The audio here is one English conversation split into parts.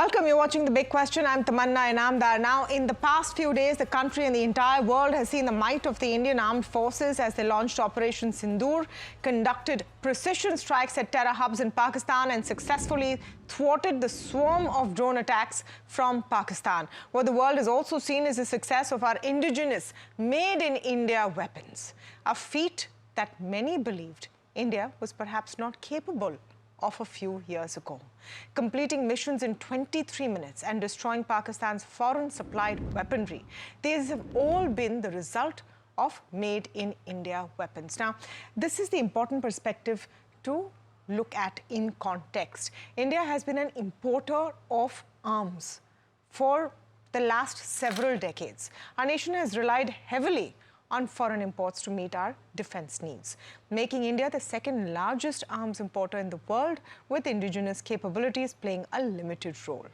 Welcome. You're watching The Big Question. I'm Tamanna Inamdar. Now, in the past few days, the country and the entire world has seen the might of the Indian Armed Forces as they launched Operation Sindoor, conducted precision strikes at terror hubs in Pakistan and successfully thwarted the swarm of drone attacks from Pakistan. What the world has also seen is the success of our indigenous, made-in-India weapons, a feat that many believed India was perhaps not capable of a few years ago, completing missions in 23 minutes and destroying Pakistan's foreign-supplied weaponry. These have all been the result of made-in-India weapons. Now, this is the important perspective to look at in context. India has been an importer of arms for the last several decades. Our nation has relied heavily on foreign imports to meet our defense needs, making India the second largest arms importer in the world, with indigenous capabilities playing a limited role.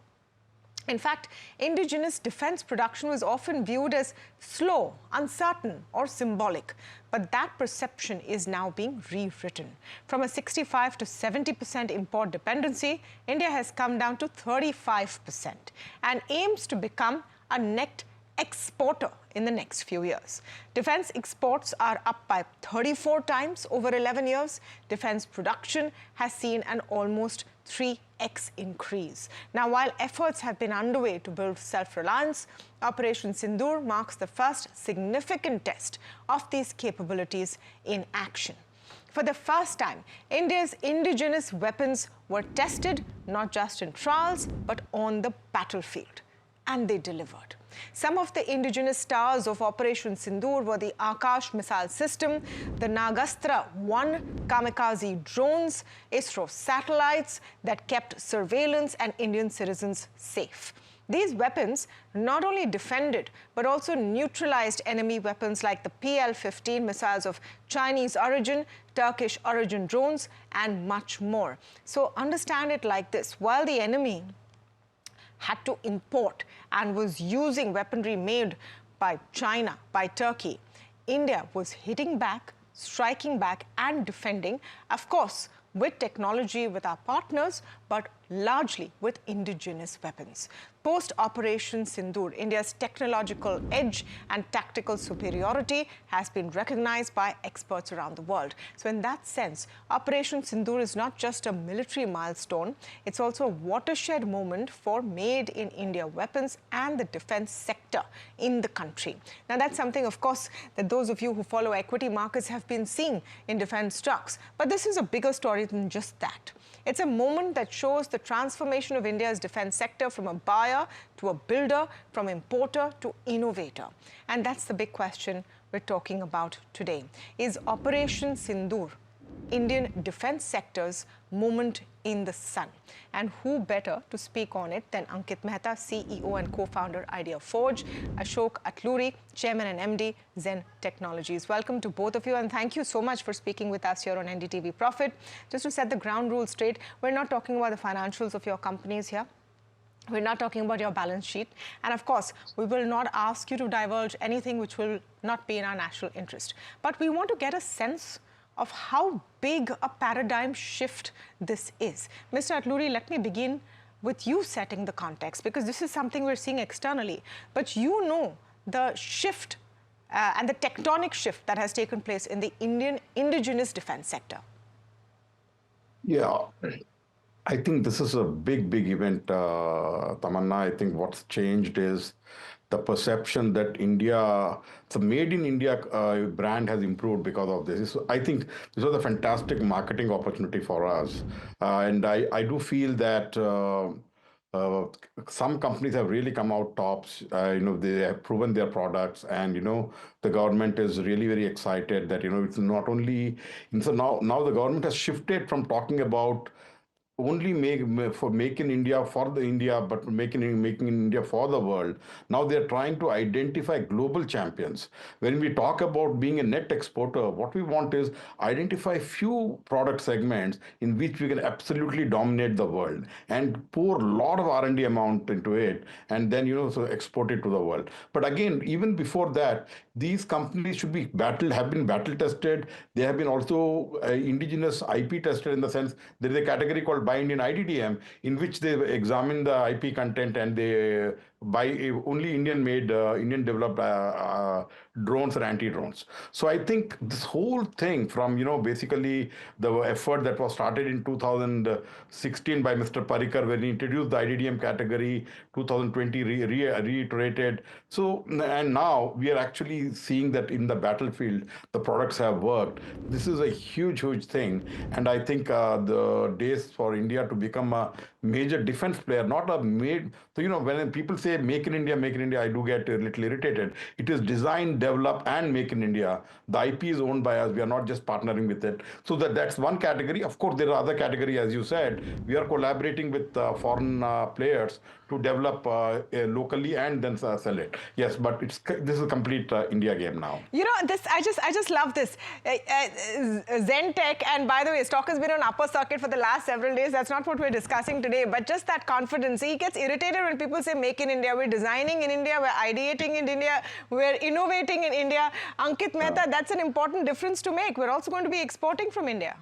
In fact, indigenous defense production was often viewed as slow, uncertain, or symbolic. But that perception is now being rewritten. From a 65 to 70% import dependency, India has come down to 35% and aims to become a net exporter in the next few years. Defense exports are up by 34 times over 11 years. Defense production has seen an almost 3x increase. Now, while efforts have been underway to build self-reliance, Operation Sindoor marks the first significant test of these capabilities in action. For the first time, India's indigenous weapons were tested not just in trials, but on the battlefield. And they delivered. Some of the indigenous stars of Operation Sindoor were the Akash missile system, the Nagastra-1 kamikaze drones, ISRO satellites that kept surveillance and Indian citizens safe. These weapons not only defended, but also neutralized enemy weapons like the PL-15 missiles of Chinese origin, Turkish origin drones, and much more. So understand it like this: while the enemy had to import and was using weaponry made by China, by Turkey, India was hitting back, striking back, and defending, of course, with technology with our partners, but largely with indigenous weapons. Post-Operation Sindoor, India's technological edge and tactical superiority has been recognized by experts around the world. So in that sense, Operation Sindoor is not just a military milestone, it's also a watershed moment for made-in-India weapons and the defense sector in the country. Now, that's something, of course, that those of you who follow equity markets have been seeing in defense stocks. But this is a bigger story than just that. It's a moment that shows the transformation of India's defense sector from a buyer to a builder, from importer to innovator. And that's the big question we're talking about today. Is Operation Sindoor Indian defense sector's moment in the sun? And who better to speak on it than Ankit Mehta, CEO and co-founder Idea Forge, Ashok Atluri, Chairman and MD, Zen Technologies. Welcome to both of you, and thank you so much for speaking with us here on NDTV Profit. Just to set the ground rules straight, we're not talking about the financials of your companies here. We're not talking about your balance sheet. And of course, we will not ask you to divulge anything which will not be in our national interest. But we want to get a sense of how big a paradigm shift this is. Mr. Atluri, let me begin with you setting the context, because this is something we're seeing externally. But you know the shift and the tectonic shift that has taken place in the Indian indigenous defense sector. Yeah, I think this is a big event, Tamanna. I think what's changed is the perception that India, the made in India brand has improved because of this. I think this was a fantastic marketing opportunity for us. And I do feel that some companies have really come out tops. They have proven their products, and the government is really very excited that it's not only. So now the government has shifted from talking about only make in India for the India, but making in India for the world. Now they're trying to identify global champions. When we talk about being a net exporter, what we want is identify few product segments in which we can absolutely dominate the world and pour a lot of R&D amount into it, and then so export it to the world. But again, even before that, these companies should be have been battle tested. They have been also indigenous IP tested, in the sense there is a category called Buy Indian IDDM, in which they examine the IP content and they buy only Indian-made, Indian-developed drones and anti-drones. So I think this whole thing from, basically the effort that was started in 2016 by Mr. Parikar when he introduced the IDDM category, 2020 reiterated. So, and now we are actually seeing that in the battlefield, the products have worked. This is a huge, huge thing. And I think the days for India to become a major defense player, not a made, so, when people say make in India, I do get a little irritated. It is design, develop, and make in India. The IP is owned by us. We are not just partnering with it. So that's one category. Of course, there are other categories, as you said. We are collaborating with foreign players to develop locally and then sell it. Yes, but this is a complete India game now. This I just love this. Zen-Tech, and by the way, stock has been on upper circuit for the last several days. That's not what we're discussing today, but just that confidence. He gets irritated when people say make in India. We're designing in India, we're ideating in India, we're innovating in India. Ankit Mehta, that's an important difference to make. We're also going to be exporting from India.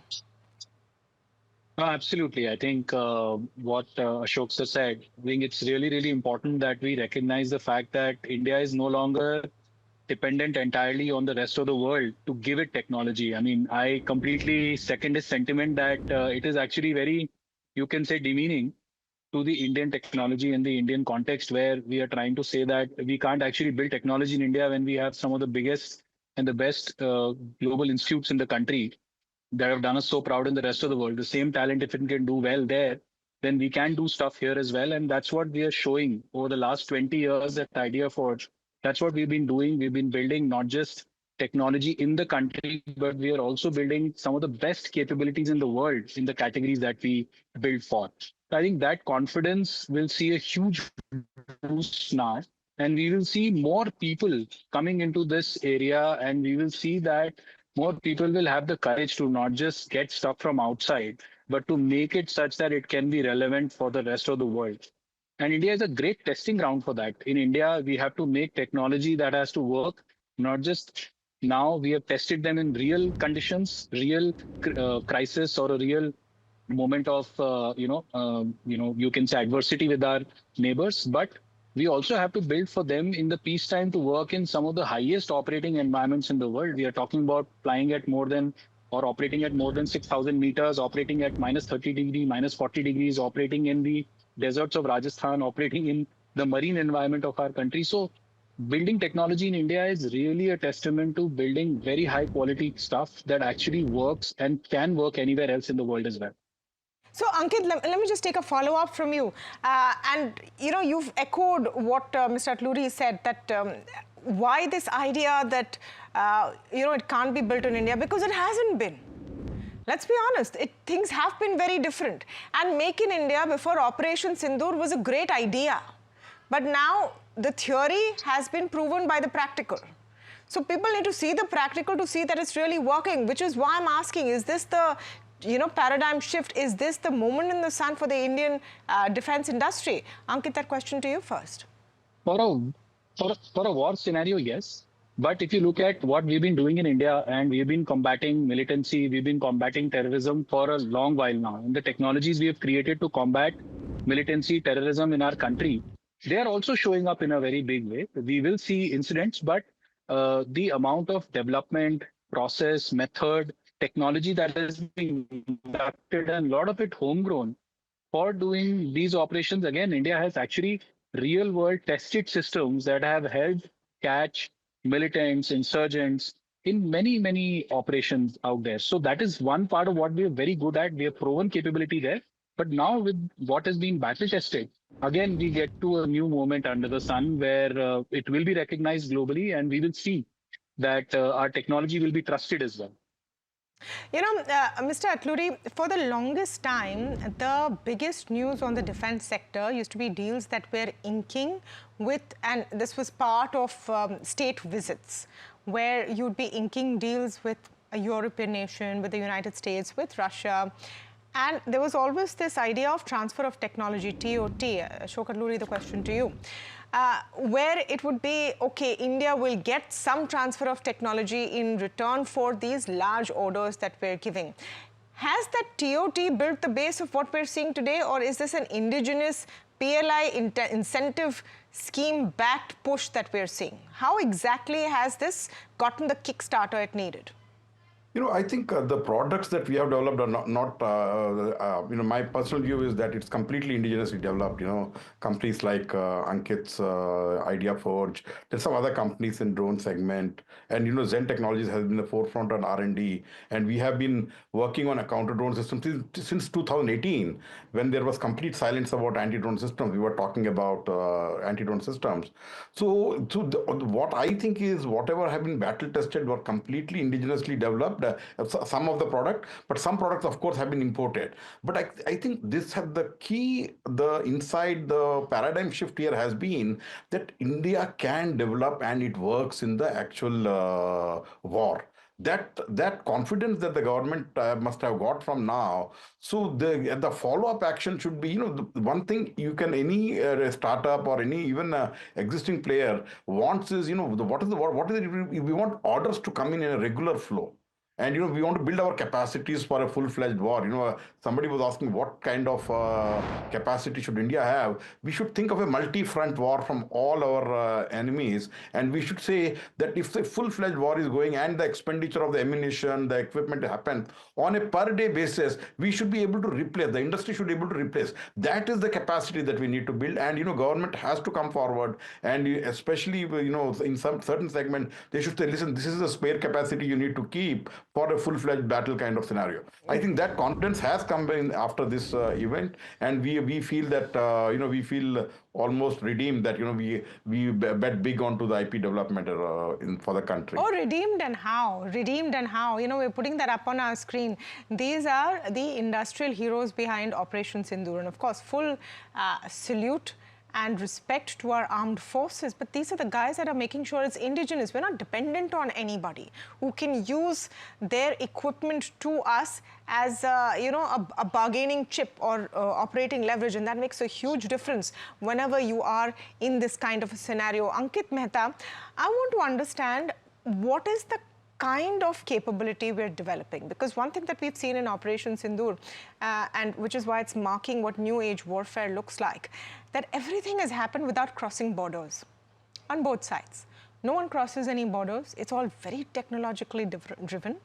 Absolutely. I think what Ashok sir said, I think it's really, really important that we recognize the fact that India is no longer dependent entirely on the rest of the world to give it technology. I mean, I completely second his sentiment that it is actually very, you can say, demeaning to the Indian technology in the Indian context, where we are trying to say that we can't actually build technology in India when we have some of the biggest and the best global institutes in the country that have done us so proud in the rest of the world. The same talent, if it can do well there, then we can do stuff here as well. And that's what we are showing over the last 20 years at Idea Forge. That's what we've been doing. We've been building not just technology in the country, but we are also building some of the best capabilities in the world in the categories that we build for. I think that confidence will see a huge boost now. And we will see more people coming into this area, and we will see that more people will have the courage to not just get stuff from outside, but to make it such that it can be relevant for the rest of the world. And India is a great testing ground for that. In India, we have to make technology that has to work, not just now. We have tested them in real conditions, real crisis, or a real moment of, you can say adversity with our neighbors, but we also have to build for them in the peacetime to work in some of the highest operating environments in the world. We are talking about flying at more than or operating at more than 6,000 meters, operating at minus 30 degrees, minus 40 degrees, operating in the deserts of Rajasthan, operating in the marine environment of our country. So building technology in India is really a testament to building very high quality stuff that actually works and can work anywhere else in the world as well. So, Ankit, let me just take a follow-up from you. You've echoed what Mr. Atluri said, that why this idea that, it can't be built in India, because it hasn't been. Let's be honest, things have been very different. And Make in India before Operation Sindoor was a great idea. But now the theory has been proven by the practical. So people need to see the practical to see that it's really working, which is why I'm asking, is this the paradigm shift? Is this the moment in the sun for the Indian defense industry? Ankit, that question to you first. For a war scenario, yes. But if you look at what we've been doing in India, and we've been combating militancy, we've been combating terrorism for a long while now. And the technologies we have created to combat militancy, terrorism in our country, they are also showing up in a very big way. We will see incidents, but the amount of development, process, method, technology that has been conducted, and a lot of it homegrown for doing these operations. Again, India has actually real world tested systems that have helped catch militants, insurgents in many, many operations out there. So that is one part of what we are very good at. We have proven capability there. But now with what has been battle tested, again, we get to a new moment under the sun where it will be recognized globally, and we will see that our technology will be trusted as well. Mr. Atluri, for the longest time, the biggest news on the defense sector used to be deals that were inking with, and this was part of state visits, where you'd be inking deals with a European nation, with the United States, with Russia. And there was always this idea of transfer of technology, TOT. Ashok Atluri, the question to you. Where it would be, okay, India will get some transfer of technology in return for these large orders that we're giving. Has that TOT built the base of what we're seeing today, or is this an indigenous PLI incentive scheme-backed push that we're seeing? How exactly has this gotten the Kickstarter it needed? I think the products that we have developed are my personal view is that it's completely indigenously developed. Companies like Ankit's IdeaForge, there's some other companies in drone segment, and Zen Technologies has been the forefront on R&D, and we have been working on a counter drone system since 2018, when there was complete silence about anti-drone systems. We were talking about anti-drone systems. What I think is whatever have been battle tested were completely indigenously developed. Some of the product, but some products, of course, have been imported. But I think this has the key, the paradigm shift here has been that India can develop and it works in the actual war. That confidence that the government must have got from now. So the follow-up action should be, the one thing any startup or any even existing player wants is, what is it, we want orders to come in a regular flow. And we want to build our capacities for a full-fledged war. Somebody was asking what kind of capacity should India have. We should think of a multi-front war from all our enemies, and we should say that if the full-fledged war is going and the expenditure of the ammunition, the equipment happens on a per-day basis, we should be able to replace. The industry should be able to replace. That is the capacity that we need to build, and government has to come forward, and especially in some certain segment, they should say, listen, this is the spare capacity you need to keep for a full-fledged battle kind of scenario. I think that confidence has come in after this event, and we feel that we feel almost redeemed that we bet big onto the IP development for the country. Oh, redeemed and how? Redeemed and how? We're putting that up on our screen. These are the industrial heroes behind Operation Sindoor, and of course, full salute and respect to our armed forces. But these are the guys that are making sure it's indigenous. We're not dependent on anybody who can use their equipment to us as a bargaining chip or operating leverage, and that makes a huge difference whenever you are in this kind of a scenario. Ankit Mehta, I want to understand what is the kind of capability we're developing, because one thing that we've seen in Operation Sindoor, and which is why it's marking what new age warfare looks like, that everything has happened without crossing borders on both sides. No one crosses any borders. It's all very technologically driven.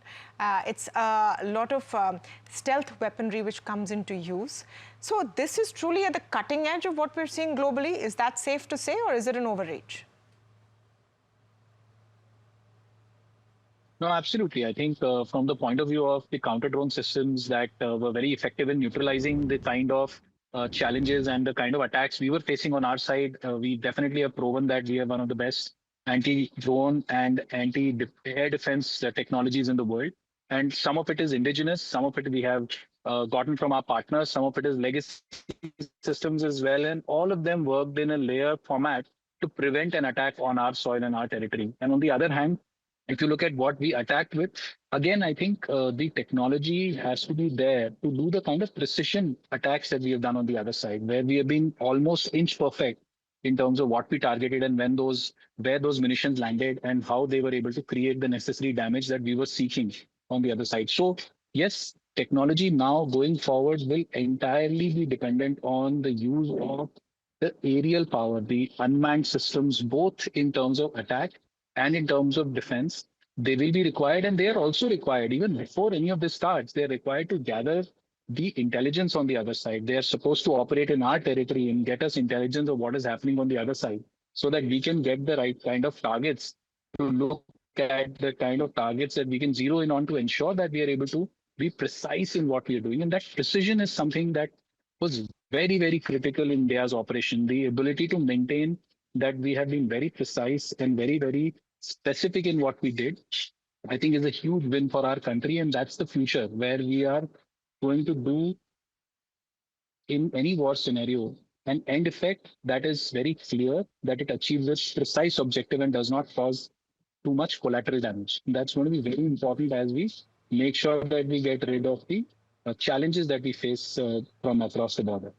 It's a lot of stealth weaponry which comes into use. So this is truly at the cutting edge of what we're seeing globally. Is that safe to say, or is it an overreach? No, absolutely. I think from the point of view of the counter-drone systems that were very effective in neutralizing the kind of challenges and the kind of attacks we were facing on our side, we definitely have proven that we have one of the best anti-drone and anti-air defense technologies in the world. And some of it is indigenous, some of it we have gotten from our partners, some of it is legacy systems as well. And all of them worked in a layer format to prevent an attack on our soil and our territory. And on the other hand, if you look at what we attacked with, again, I think the technology has to be there to do the kind of precision attacks that we have done on the other side, where we have been almost inch perfect in terms of what we targeted and where those munitions landed and how they were able to create the necessary damage that we were seeking on the other side. So yes, technology now going forward will entirely be dependent on the use of the aerial power, the unmanned systems, both in terms of attack and in terms of defense. They will be required, and they are also required even before any of this starts. They're required to gather the intelligence on the other side. They are supposed to operate in our territory and get us intelligence of what is happening on the other side, so that we can get the right kind of targets to look at the kind of targets that we can zero in on to ensure that we are able to be precise in what we are doing. And that precision is something that was very, very critical in India's operation. The ability to maintain that we have been very precise and very, very specific in what we did, I think is a huge win for our country. And that's the future, where we are going to do in any war scenario an end effect that is very clear, that it achieves its precise objective and does not cause too much collateral damage. And that's going to be very important as we make sure that we get rid of the challenges that we face from across the border.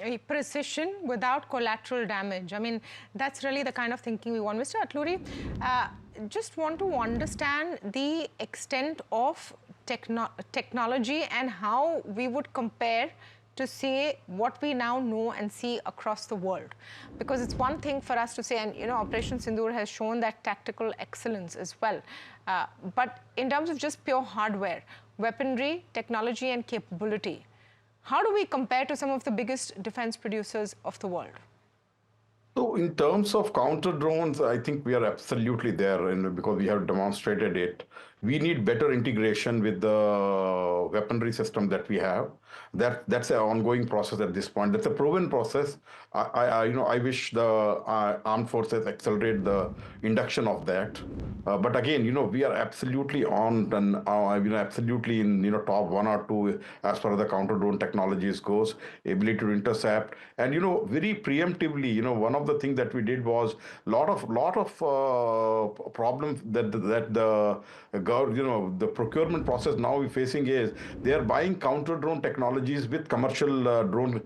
A precision without collateral damage. I mean, that's really the kind of thinking we want. Mr. Atluri, just want to understand the extent of technology and how we would compare to say what we now know and see across the world. Because it's one thing for us to say, and Operation Sindoor has shown that tactical excellence as well. But in terms of just pure hardware, weaponry, technology and capability, how do we compare to some of the biggest defense producers of the world? So in terms of counter drones, I think we are absolutely there, and because we have demonstrated it. We need better integration with the weaponry system that we have. That's an ongoing process at this point. That's a proven process. I wish the armed forces accelerate the induction of that. But again, we are absolutely on and absolutely in top one or two as far as the counter drone technologies goes, ability to intercept, and very preemptively. One of the things that we did was lot of problems that the procurement process now we're facing is they are buying counter drone technologies with commercial drone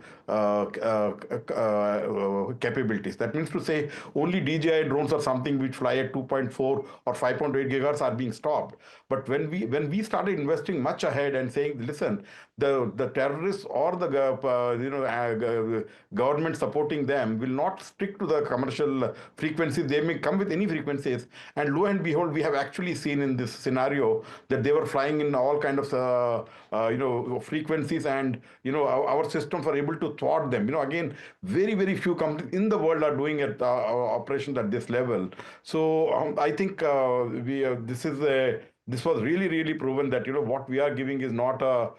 capabilities. That means to say only DJI drones or something which fly at 2.4 or 5.8 gigahertz are being stopped. But when we started investing much ahead and saying, listen, the terrorists or the government supporting them will not stick to the commercial frequencies. They may come with any frequencies, and lo and behold, we have actually seen in this scenario that they were flying in all kind of frequencies, and our systems are able to thwart them. Again, very few companies in the world are doing it operations at this level. So I think this was really proven that what we are giving is not a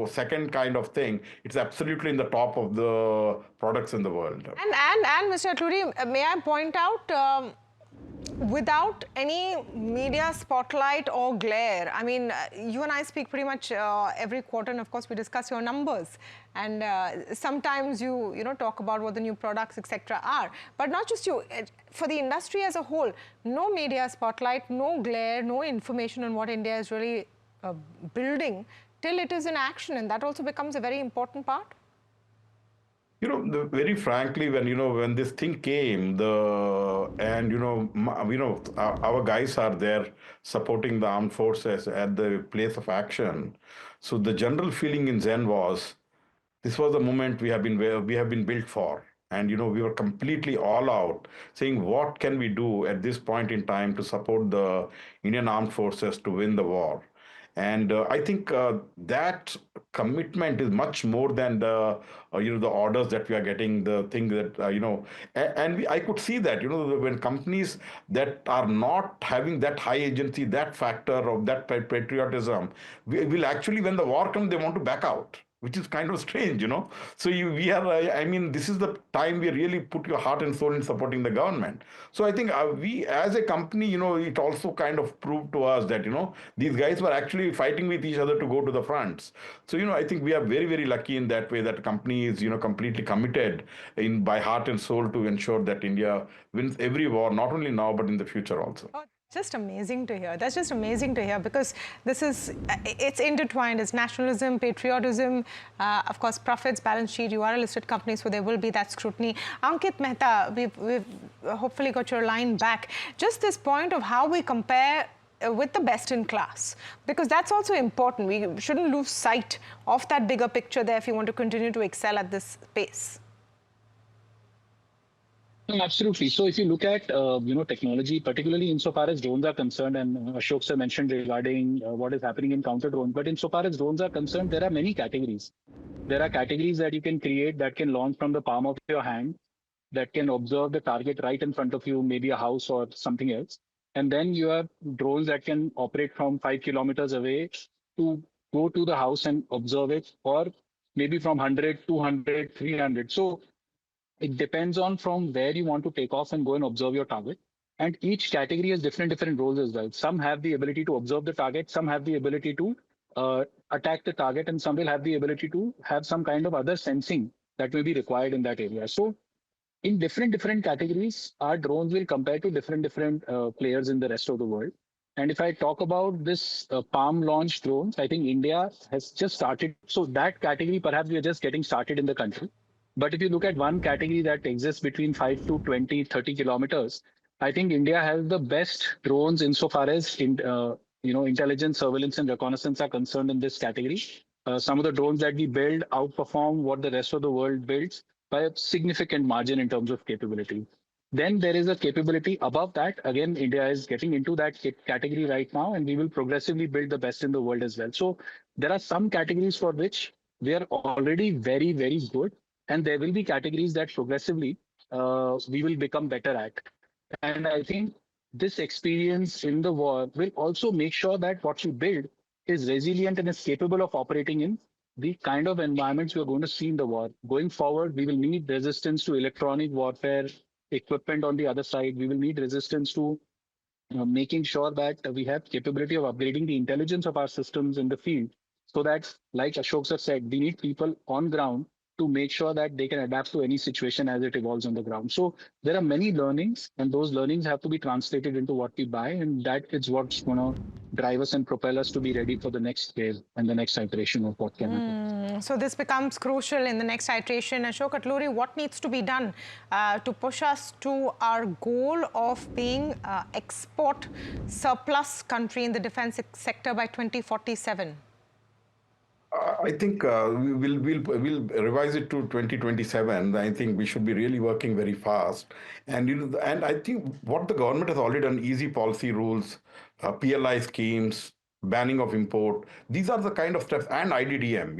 second kind of thing. It's absolutely in the top of the products in the world. And Mr. Atluri, may I point out, without any media spotlight or glare, I mean, you and I speak pretty much every quarter, and of course we discuss your numbers, and sometimes you talk about what the new products, etc. are, but not just you, for the industry as a whole, no media spotlight, no glare, no information on what India is really building till it is in action, and that also becomes a very important part. Very frankly, when this thing came, our guys are there supporting the armed forces at the place of action. So the general feeling in Zen was, this was the moment we have been built for. And we were completely all out, saying what can we do at this point in time to support the Indian armed forces to win the war. And I think that commitment is much more than the the orders that we are getting, the thing that I could see that when companies that are not having that high agency, that factor of that patriotism, will actually, when the war comes, they want to back out, which is kind of strange. So we are, I mean, this is the time we really put your heart and soul in supporting the government. So I think we, as a company, it also kind of proved to us that, these guys were actually fighting with each other to go to the fronts. So, I think we are very lucky in that way that company is, completely committed by heart and soul to ensure that India wins every war, not only now, but in the future also. Just amazing to hear. That's just amazing to hear, because it's intertwined. It's nationalism, patriotism, of course, profits, balance sheet. You are a listed company, so there will be that scrutiny. Ankit Mehta, we've hopefully got your line back. Just this point of how we compare with the best in class, because that's also important. We shouldn't lose sight of that bigger picture there if you want to continue to excel at this pace. No, absolutely. So if you look at technology, particularly insofar as drones are concerned, and Ashok sir mentioned regarding what is happening in counter drone, but insofar as drones are concerned, there are many categories. There are categories that you can create that can launch from the palm of your hand, that can observe the target right in front of you, maybe a house or something else. And then you have drones that can operate from 5 kilometers away to go to the house and observe it, or maybe from 100, 200, 300. So it depends on from where you want to take off and go and observe your target. And each category has different roles as well. Some have the ability to observe the target, some have the ability to attack the target, and some will have the ability to have some kind of other sensing that may be required in that area. So in different categories, our drones will compare to different players in the rest of the world. And if I talk about this palm launch drones, I think India has just started. So that category, perhaps we are just getting started in the country. But if you look at one category that exists between 5 to 20, 30 kilometers, I think India has the best drones insofar as intelligence, surveillance, and reconnaissance are concerned in this category. Some of the drones that we build outperform what the rest of the world builds by a significant margin in terms of capability. Then there is a capability above that. Again, India is getting into that category right now, and we will progressively build the best in the world as well. So there are some categories for which we are already very, very good, and there will be categories that progressively we will become better at. And I think this experience in the war will also make sure that what you build is resilient and is capable of operating in the kind of environments we are going to see in the war. Going forward, we will need resistance to electronic warfare equipment on the other side. We will need resistance to making sure that we have capability of upgrading the intelligence of our systems in the field so that, like Ashok sir said, we need people on ground to make sure that they can adapt to any situation as it evolves on the ground. So there are many learnings, and those learnings have to be translated into what we buy, and that is what's going to drive us and propel us to be ready for the next wave and the next iteration of what can happen. So this becomes crucial in the next iteration. Ashok Atluri, what needs to be done to push us to our goal of being export surplus country in the defense sector by 2047? I think we'll revise it to 2027. I think we should be really working very fast, and and I think what the government has already done: easy policy rules, PLI schemes, banning of import. These are the kind of steps, and IDDM.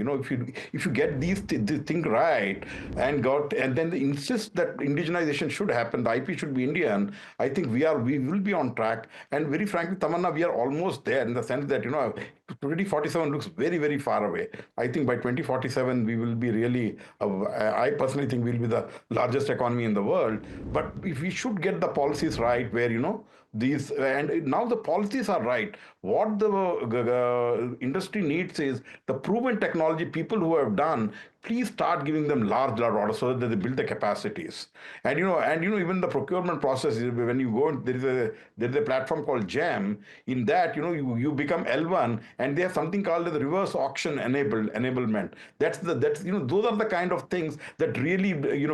If you get these things right, and then they insist that indigenization should happen, the IP should be Indian. I think we will be on track. And very frankly, Tamanna, we are almost there in the sense that 2047 looks very, very far away. I think by 2047 we will be really. I personally think we'll be the largest economy in the world. But if we should get the policies right, where these, and now the policies are right. What the industry needs is the proven technology, people who have done. Please start giving them large orders so that they build the capacities. And even the procurement process, when you go, there is a platform called GEM. In that, you become L1, and they have something called the reverse auction enablement. Those are the kind of things that really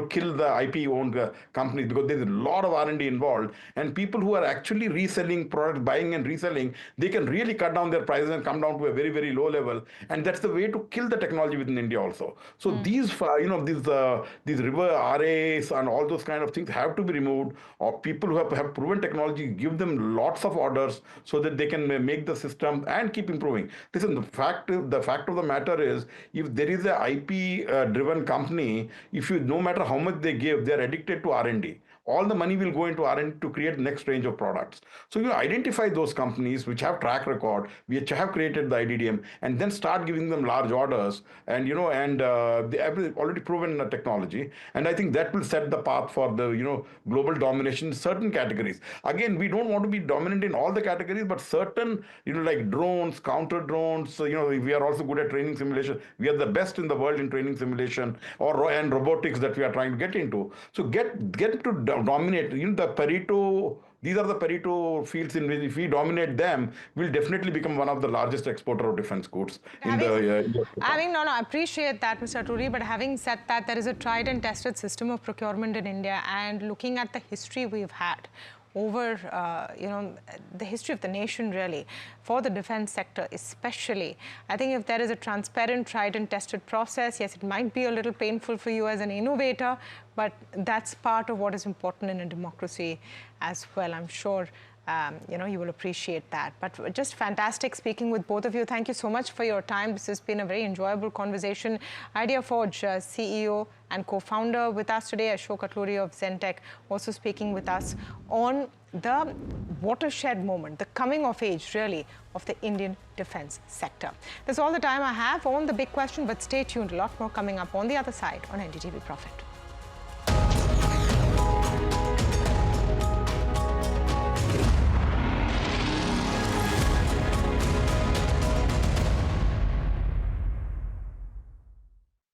kill the IP owned companies, because there's a lot of R&D involved, and people who are actually reselling products, buying and reselling, they can really cut down their prices and come down to a very, very low level. And that's the way to kill the technology within India also. So these river RAs and all those kind of things have to be removed, or people who have proven technology, give them lots of orders so that they can make the system and keep improving. Listen, the fact of the matter is, if there is a IP driven company, no matter how much they give, they are addicted to R&D. All the money will go into R&D to create the next range of products. So you identify those companies which have track record, which have created the IDDM, and then start giving them large orders, and they have already proven the technology. And I think that will set the path for the global domination in certain categories. Again, we don't want to be dominant in all the categories, but certain like drones, counter drones. We are also good at training simulation. We are the best in the world in training simulation, and robotics that we are trying to get into. So get to dominate. The Pareto. These are the Pareto fields in which, if we dominate them, we'll definitely become one of the largest exporter of defense goods in the years to come. I appreciate that, Mr. Atluri, but having said that, there is a tried and tested system of procurement in India, and looking at the history we've had over, the history of the nation, really, for the defense sector especially. I think if there is a transparent, tried and tested process, yes, it might be a little painful for you as an innovator, but that's part of what is important in a democracy as well. I'm sure you will appreciate that. But just fantastic speaking with both of you. Thank you so much for your time. This has been a very enjoyable conversation. IdeaForge CEO and co-founder with us today, Ashok Atluri of Zentech, also speaking with us on the watershed moment, the coming of age, really, of the Indian defense sector. That's all the time I have on The Big Question, but stay tuned. A lot more coming up on the other side on NDTV Profit.